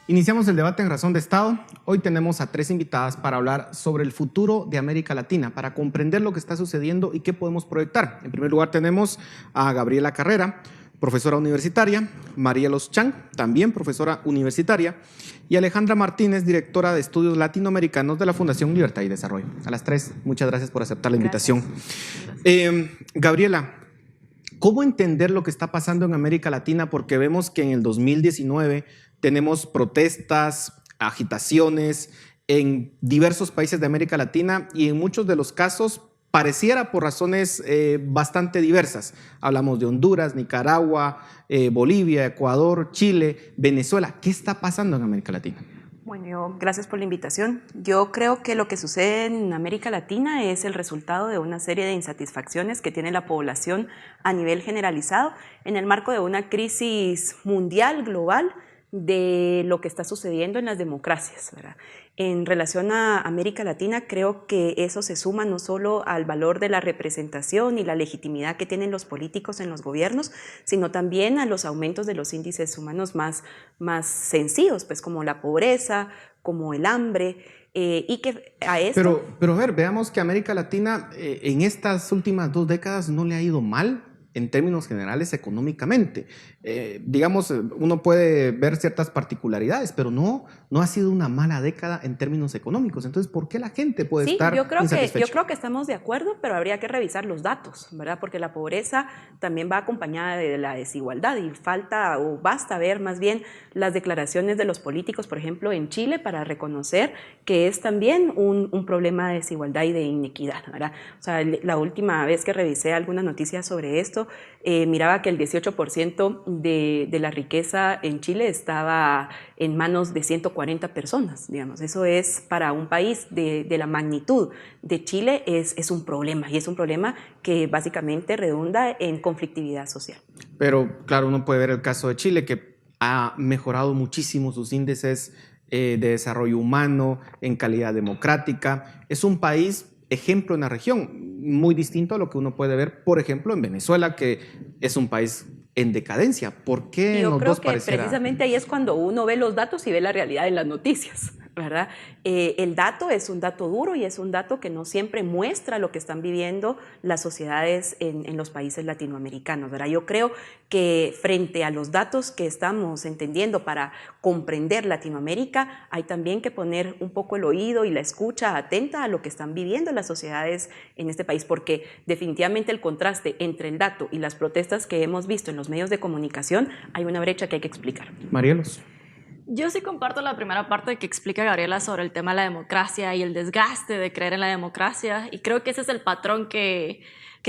Iniciamos el debate en Razón de Estado. Hoy tenemos a 3 invitadas para hablar sobre el futuro de América Latina, para comprender lo que está sucediendo y qué podemos proyectar. En primer lugar tenemos a Gabriela Carrera, profesora universitaria, Marielos Chang, también profesora universitaria, y Alejandra Martínez, directora de Estudios Latinoamericanos de la Fundación Libertad y Desarrollo. A las 3, muchas gracias por aceptar la invitación. Gabriela, ¿cómo entender lo que está pasando en América Latina? Porque vemos que en el 2019 tenemos protestas, agitaciones en diversos países de América Latina y en muchos de los casos pareciera por razones bastante diversas. Hablamos de Honduras, Nicaragua, Bolivia, Ecuador, Chile, Venezuela. ¿Qué está pasando en América Latina? Bueno, gracias por la invitación. Yo creo que lo que sucede en América Latina es el resultado de una serie de insatisfacciones que tiene la población a nivel generalizado en el marco de una crisis mundial, global, de lo que está sucediendo en las democracias, ¿verdad? En relación a América Latina, creo que eso se suma no solo al valor de la representación y la legitimidad que tienen los políticos en los gobiernos, sino también a los aumentos de los índices humanos más sencillos, pues como la pobreza, como el hambre, y que a esto... Pero a ver, veamos que América Latina en estas últimas 2 décadas no le ha ido mal en términos generales económicamente. Digamos, uno puede ver ciertas particularidades, pero no ha sido una mala década en términos económicos. Entonces, ¿por qué la gente puede estar insatisfecha? Yo creo que estamos de acuerdo, pero habría que revisar los datos, ¿verdad? Porque la pobreza también va acompañada de la desigualdad y falta o basta ver más bien las declaraciones de los políticos, por ejemplo, en Chile, para reconocer que es también un problema de desigualdad y de inequidad, ¿verdad? O sea, la última vez que revisé algunas noticias sobre esto, miraba que el 18% de la riqueza en Chile estaba en manos de 140 personas, digamos. Eso es, para un país de la magnitud de Chile, es un problema, y es un problema que básicamente redunda en conflictividad social. Pero claro, uno puede ver el caso de Chile, que ha mejorado muchísimo sus índices de desarrollo humano, en calidad democrática. Es un país ejemplo en la región, muy distinto a lo que uno puede ver, por ejemplo, en Venezuela, que es un país en decadencia. ¿Por qué Yo en los creo dos que pareciera? precisamente ahí es cuando uno ve los datos y ve la realidad en las noticias, ¿verdad? El dato es un dato duro y es un dato que no siempre muestra lo que están viviendo las sociedades en los países latinoamericanos, ¿verdad? Yo creo que frente a los datos que estamos entendiendo para comprender Latinoamérica, hay también que poner un poco el oído y la escucha atenta a lo que están viviendo las sociedades en este país, porque definitivamente el contraste entre el dato y las protestas que hemos visto en los medios de comunicación, hay una brecha que hay que explicar. Marielos. Yo sí comparto la primera parte que explica Gabriela sobre el tema de la democracia y el desgaste de creer en la democracia, y creo que ese es el patrón que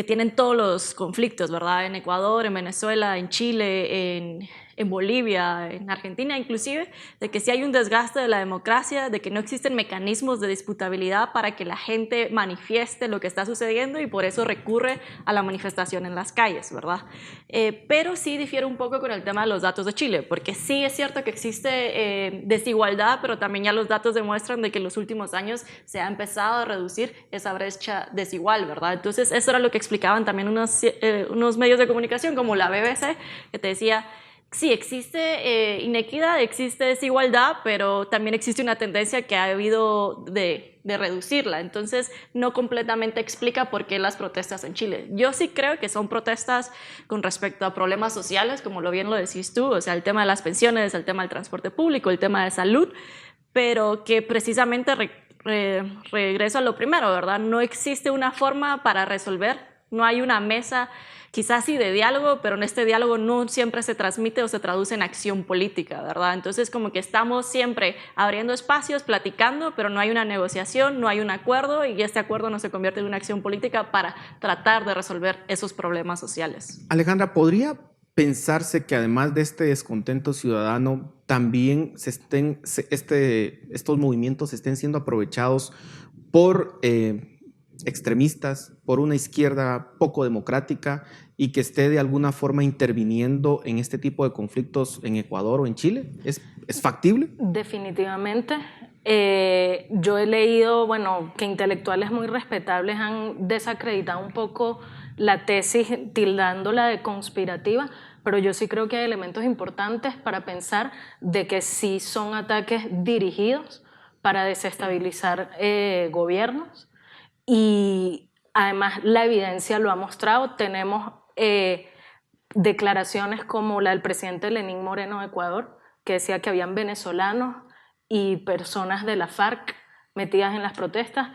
tienen todos los conflictos, ¿verdad? En Ecuador, en Venezuela, en Chile, en Bolivia, en Argentina inclusive, de que sí hay un desgaste de la democracia, de que no existen mecanismos de disputabilidad para que la gente manifieste lo que está sucediendo, y por eso recurre a la manifestación en las calles, ¿verdad? Pero sí difiere un poco con el tema de los datos de Chile, porque sí es cierto que existe desigualdad, pero también ya los datos demuestran de que en los últimos años se ha empezado a reducir esa brecha desigual, ¿verdad? Entonces eso era lo que explicaban también unos medios de comunicación como la BBC, que te decía: sí, existe inequidad, existe desigualdad, pero también existe una tendencia que ha habido de reducirla. Entonces, no completamente explica por qué las protestas en Chile. Yo sí creo que son protestas con respecto a problemas sociales, como bien lo decís tú, o sea, el tema de las pensiones, el tema del transporte público, el tema de salud, pero que precisamente regreso a lo primero, ¿verdad? No existe una forma para resolver, no hay una mesa, quizás sí de diálogo, pero en este diálogo no siempre se transmite o se traduce en acción política, ¿verdad? Entonces como que estamos siempre abriendo espacios, platicando, pero no hay una negociación, no hay un acuerdo, y este acuerdo no se convierte en una acción política para tratar de resolver esos problemas sociales. Alejandra, ¿podría pensarse que además de este descontento ciudadano, también estos movimientos estén siendo aprovechados por extremistas, por una izquierda poco democrática, y que esté de alguna forma interviniendo en este tipo de conflictos en Ecuador o en Chile? ¿Es factible? Definitivamente. Yo he leído, bueno, que intelectuales muy respetables han desacreditado un poco la tesis tildándola de conspirativa, pero yo sí creo que hay elementos importantes para pensar de que sí son ataques dirigidos para desestabilizar gobiernos, y además la evidencia lo ha mostrado. Tenemos declaraciones como la del presidente Lenín Moreno de Ecuador, que decía que habían venezolanos y personas de la FARC metidas en las protestas.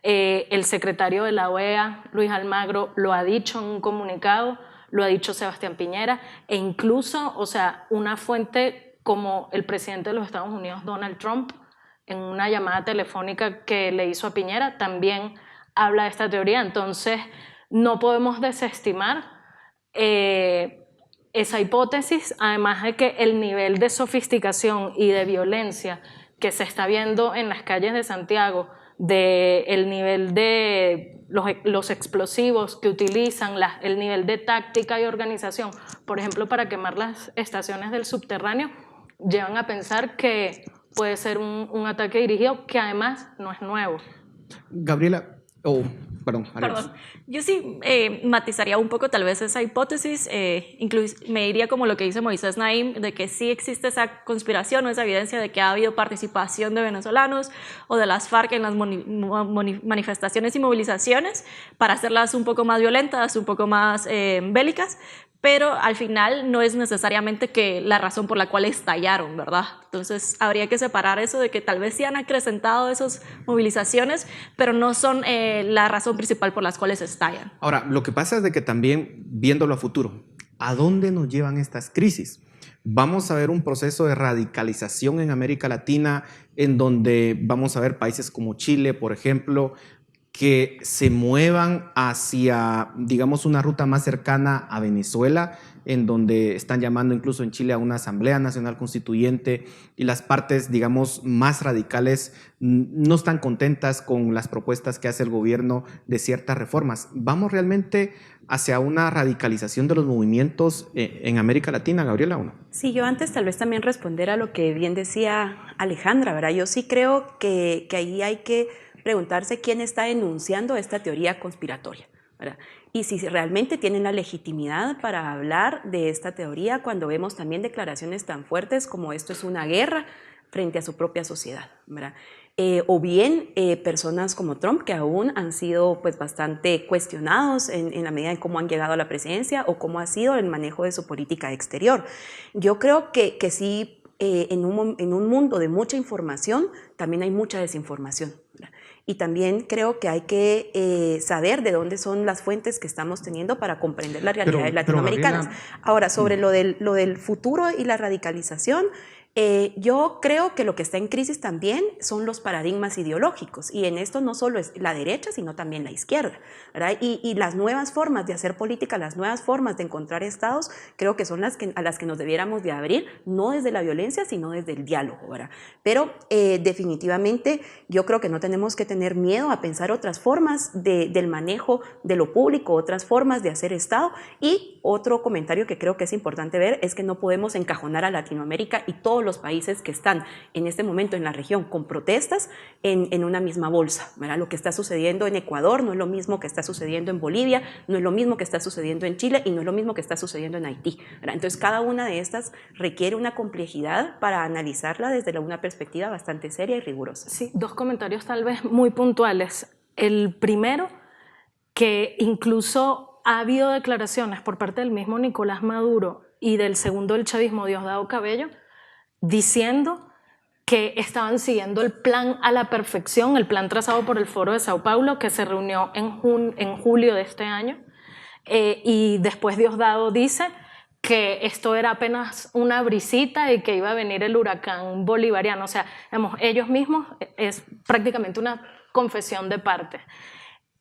El secretario de la OEA, Luis Almagro, lo ha dicho en un comunicado, lo ha dicho Sebastián Piñera, e incluso, o sea, una fuente como el presidente de los Estados Unidos, Donald Trump, en una llamada telefónica que le hizo a Piñera, también habla de esta teoría. Entonces, no podemos desestimar esa hipótesis, además de que el nivel de sofisticación y de violencia que se está viendo en las calles de Santiago, el nivel de los explosivos que utilizan, el nivel de táctica y organización, por ejemplo, para quemar las estaciones del subterráneo, llevan a pensar que puede ser un ataque dirigido, que además no es nuevo. Gabriela, perdón. Perdón, yo sí matizaría un poco tal vez esa hipótesis, me diría como lo que dice Moisés Naim, de que sí existe esa conspiración o esa evidencia de que ha habido participación de venezolanos o de las FARC en las manifestaciones y movilizaciones para hacerlas un poco más violentas, un poco más bélicas, pero al final no es necesariamente que la razón por la cual estallaron, ¿verdad? Entonces habría que separar eso de que tal vez sí han acrecentado esas movilizaciones, pero no son la razón principal por las cuales estallan. Ahora, lo que pasa es de que también, viéndolo a futuro, ¿a dónde nos llevan estas crisis? Vamos a ver un proceso de radicalización en América Latina, en donde vamos a ver países como Chile, por ejemplo, que se muevan hacia, digamos, una ruta más cercana a Venezuela, en donde están llamando incluso en Chile a una Asamblea Nacional Constituyente, y las partes, digamos, más radicales no están contentas con las propuestas que hace el gobierno de ciertas reformas. ¿Vamos realmente hacia una radicalización de los movimientos en América Latina, Gabriela, o no? Sí, yo antes tal vez también responder a lo que bien decía Alejandra, ¿verdad? Yo sí creo que ahí hay que preguntarse quién está enunciando esta teoría conspiratoria, ¿verdad? Y si realmente tienen la legitimidad para hablar de esta teoría cuando vemos también declaraciones tan fuertes como esto es una guerra frente a su propia sociedad, ¿verdad? O bien personas como Trump, que aún han sido pues bastante cuestionados en la medida en cómo han llegado a la presidencia o cómo ha sido el manejo de su política exterior. Yo creo que sí, en un mundo de mucha información también hay mucha desinformación, ¿verdad? Y también creo que hay que saber de dónde son las fuentes que estamos teniendo para comprender las realidades latinoamericanas. Gabriela, ahora, sobre lo del futuro y la radicalización, yo creo que lo que está en crisis también son los paradigmas ideológicos, y en esto no solo es la derecha, sino también la izquierda, ¿verdad? Y las nuevas formas de hacer política, las nuevas formas de encontrar estados, creo que son a las que nos debiéramos de abrir, no desde la violencia, sino desde el diálogo, ¿verdad? Pero definitivamente yo creo que no tenemos que tener miedo a pensar otras formas del manejo de lo público, otras formas de hacer estado. Y otro comentario que creo que es importante ver es que no podemos encajonar a Latinoamérica y todos los países que están en este momento en la región con protestas en una misma bolsa, ¿verdad? Lo que está sucediendo en Ecuador no es lo mismo que está sucediendo en Bolivia, no es lo mismo que está sucediendo en Chile y no es lo mismo que está sucediendo en Haití, ¿verdad? Entonces cada una de estas requiere una complejidad para analizarla desde una perspectiva bastante seria y rigurosa. Sí, dos comentarios tal vez muy puntuales. El primero, que incluso ha habido declaraciones por parte del mismo Nicolás Maduro y del segundo del chavismo, Diosdado Cabello, diciendo que estaban siguiendo el plan a la perfección, el plan trazado por el Foro de Sao Paulo, que se reunió en julio de este año, y después Diosdado dice que esto era apenas una brisita y que iba a venir el huracán bolivariano. O sea, digamos, ellos mismos, es prácticamente una confesión de parte.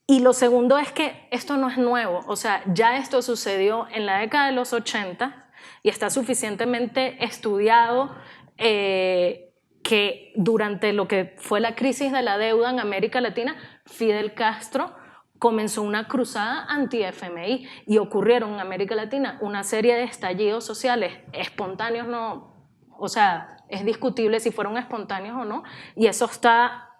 Y lo segundo es que esto no es nuevo, o sea, ya esto sucedió en la década de los 80 y está suficientemente estudiado que durante lo que fue la crisis de la deuda en América Latina, Fidel Castro comenzó una cruzada anti-FMI y ocurrieron en América Latina una serie de estallidos sociales espontáneos, no, o sea, es discutible si fueron espontáneos o no, y eso está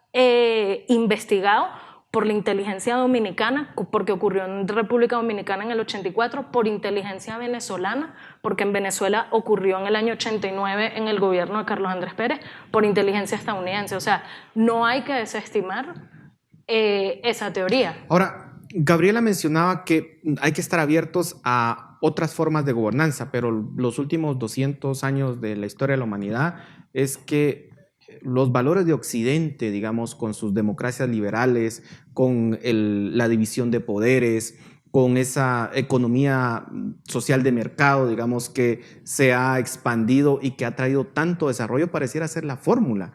investigado por la inteligencia dominicana, porque ocurrió en República Dominicana en el 84, por inteligencia venezolana, porque en Venezuela ocurrió en el año 89 en el gobierno de Carlos Andrés Pérez, por inteligencia estadounidense. O sea, no hay que desestimar esa teoría. Ahora, Gabriela mencionaba que hay que estar abiertos a otras formas de gobernanza, pero los últimos 200 años de la historia de la humanidad es que los valores de Occidente, digamos, con sus democracias liberales, con la división de poderes, con esa economía social de mercado, digamos, que se ha expandido y que ha traído tanto desarrollo, pareciera ser la fórmula.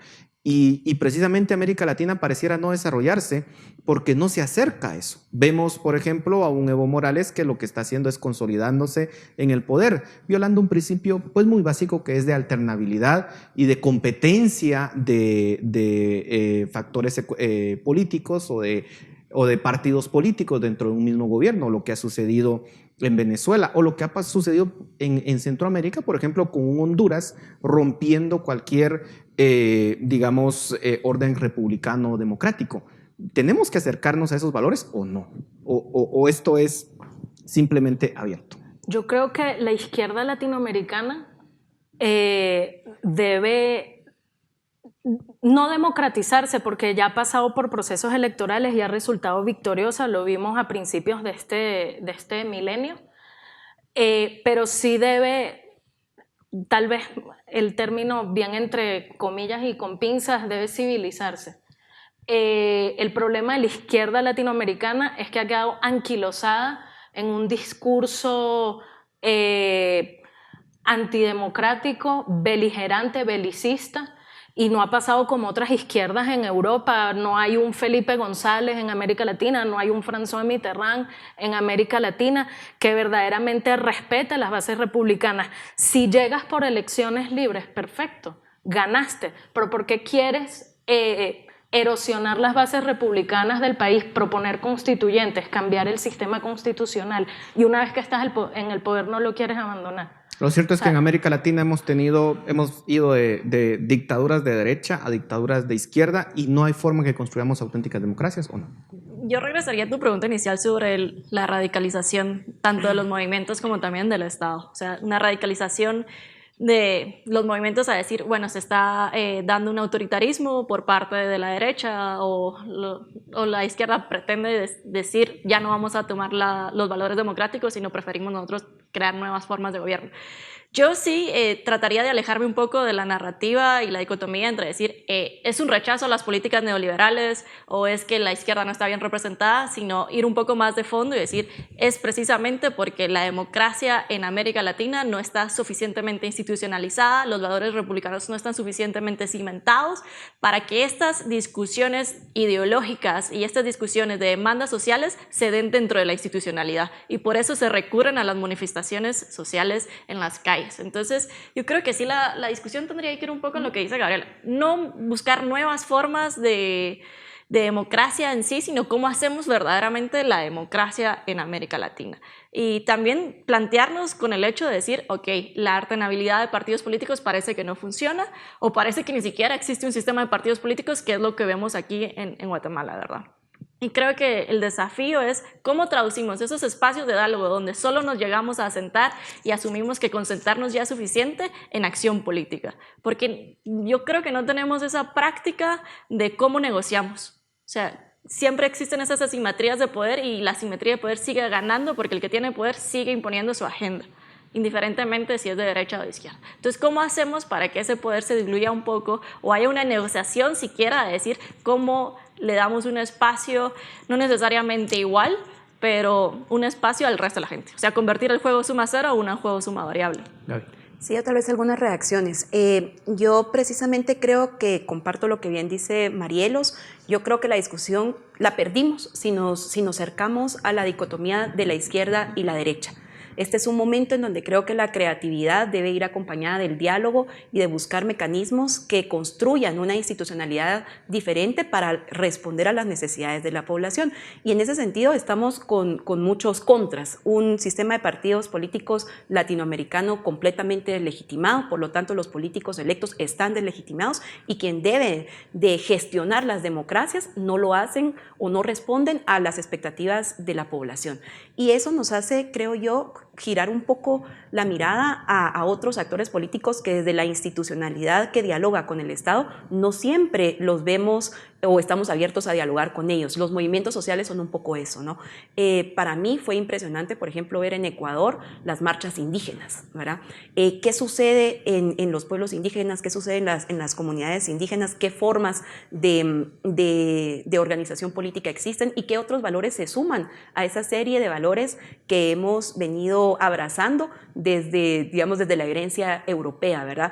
Y precisamente América Latina pareciera no desarrollarse porque no se acerca a eso. Vemos, por ejemplo, a un Evo Morales que lo que está haciendo es consolidándose en el poder, violando un principio pues muy básico que es de alternabilidad y de competencia de factores políticos o de partidos políticos dentro de un mismo gobierno, lo que ha sucedido en Venezuela o lo que ha sucedido en Centroamérica, por ejemplo, con un Honduras rompiendo cualquier, digamos, orden republicano democrático. ¿Tenemos que acercarnos a esos valores o no? ¿O esto es simplemente abierto? Yo creo que la izquierda latinoamericana debe no democratizarse porque ya ha pasado por procesos electorales y ha resultado victoriosa, lo vimos a principios de este milenio, pero sí debe, tal vez el término bien entre comillas y con pinzas, debe civilizarse. El problema de la izquierda latinoamericana es que ha quedado anquilosada en un discurso antidemocrático, beligerante, belicista, y no ha pasado como otras izquierdas en Europa. No hay un Felipe González en América Latina, no hay un François Mitterrand en América Latina que verdaderamente respete las bases republicanas. Si llegas por elecciones libres, perfecto, ganaste, pero ¿por qué quieres erosionar las bases republicanas del país, proponer constituyentes, cambiar el sistema constitucional y una vez que estás en el poder no lo quieres abandonar? Lo cierto es que en América Latina hemos ido de dictaduras de derecha a dictaduras de izquierda y no hay forma que construyamos auténticas democracias, ¿o no? Yo regresaría a tu pregunta inicial sobre la radicalización tanto de los movimientos como también del Estado. O sea, una radicalización de los movimientos a decir, bueno, se está dando un autoritarismo por parte de la derecha o la izquierda pretende decir, ya no vamos a tomar los valores democráticos, sino preferimos nosotros crear nuevas formas de gobierno. Yo sí trataría de alejarme un poco de la narrativa y la dicotomía entre decir es un rechazo a las políticas neoliberales o es que la izquierda no está bien representada, sino ir un poco más de fondo y decir es precisamente porque la democracia en América Latina no está suficientemente institucionalizada, los valores republicanos no están suficientemente cimentados para que estas discusiones ideológicas y estas discusiones de demandas sociales se den dentro de la institucionalidad y por eso se recurren a las manifestaciones sociales en las calles. Entonces, yo creo que sí la discusión tendría que ir un poco en lo que dice Gabriela. No buscar nuevas formas de democracia en sí, sino cómo hacemos verdaderamente la democracia en América Latina. Y también plantearnos con el hecho de decir, ok, la alternabilidad de partidos políticos parece que no funciona o parece que ni siquiera existe un sistema de partidos políticos, que es lo que vemos aquí en Guatemala, ¿verdad? Y creo que el desafío es cómo traducimos esos espacios de diálogo donde solo nos llegamos a sentar y asumimos que con sentarnos ya es suficiente en acción política. Porque yo creo que no tenemos esa práctica de cómo negociamos. O sea, siempre existen esas asimetrías de poder y la asimetría de poder sigue ganando porque el que tiene poder sigue imponiendo su agenda, indiferentemente si es de derecha o de izquierda. Entonces, ¿cómo hacemos para que ese poder se diluya un poco o haya una negociación siquiera de decir cómo le damos un espacio, no necesariamente igual, pero un espacio al resto de la gente? O sea, convertir el juego suma cero en un juego suma variable. Sí, o tal vez algunas reacciones. Yo precisamente creo que comparto lo que bien dice Marielos. Yo creo que la discusión la perdimos si nos acercamos a la dicotomía de la izquierda y la derecha. Este es un momento en donde creo que la creatividad debe ir acompañada del diálogo y de buscar mecanismos que construyan una institucionalidad diferente para responder a las necesidades de la población. Y en ese sentido estamos con muchos contras. Un sistema de partidos políticos latinoamericano completamente deslegitimado, por lo tanto los políticos electos están deslegitimados y quien debe de gestionar las democracias no lo hacen o no responden a las expectativas de la población. Y eso nos hace, creo yo, girar un poco la mirada a otros actores políticos que desde la institucionalidad que dialoga con el Estado no siempre los vemos o estamos abiertos a dialogar con ellos. Los movimientos sociales son un poco eso, ¿no? Para mí fue impresionante, por ejemplo, ver en Ecuador las marchas indígenas, ¿verdad? ¿Qué sucede en los pueblos indígenas? ¿Qué sucede en las comunidades indígenas? ¿Qué formas de organización política existen? ¿Y qué otros valores se suman a esa serie de valores que hemos venido abrazando desde, digamos, desde la herencia europea, ¿verdad?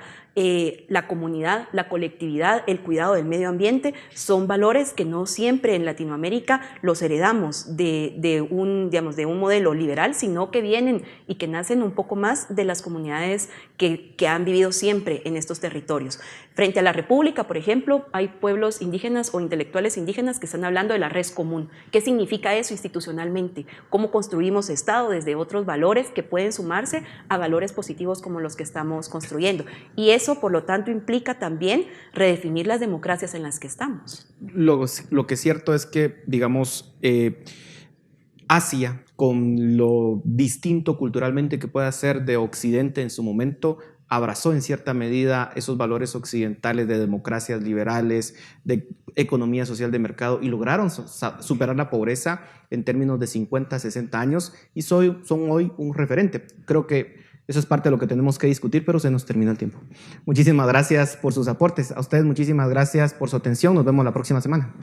La comunidad, la colectividad, el cuidado del medio ambiente son valores que no siempre en Latinoamérica los heredamos de un modelo liberal, sino que vienen y que nacen un poco más de las comunidades que han vivido siempre en estos territorios. Frente a la República, por ejemplo, hay pueblos indígenas o intelectuales indígenas que están hablando de la res común. ¿Qué significa eso institucionalmente? ¿Cómo construimos Estado desde otros valores que pueden sumarse a valores positivos como los que estamos construyendo? Y eso, por lo tanto, implica también redefinir las democracias en las que estamos. Lo que es cierto es que, digamos, Asia, con lo distinto culturalmente que pueda ser de Occidente en su momento, abrazó en cierta medida esos valores occidentales de democracias liberales, de economía social de mercado y lograron superar la pobreza en términos de 50, 60 años y son hoy un referente. Creo que eso es parte de lo que tenemos que discutir, pero se nos terminó el tiempo. Muchísimas gracias por sus aportes. A ustedes muchísimas gracias por su atención. Nos vemos la próxima semana.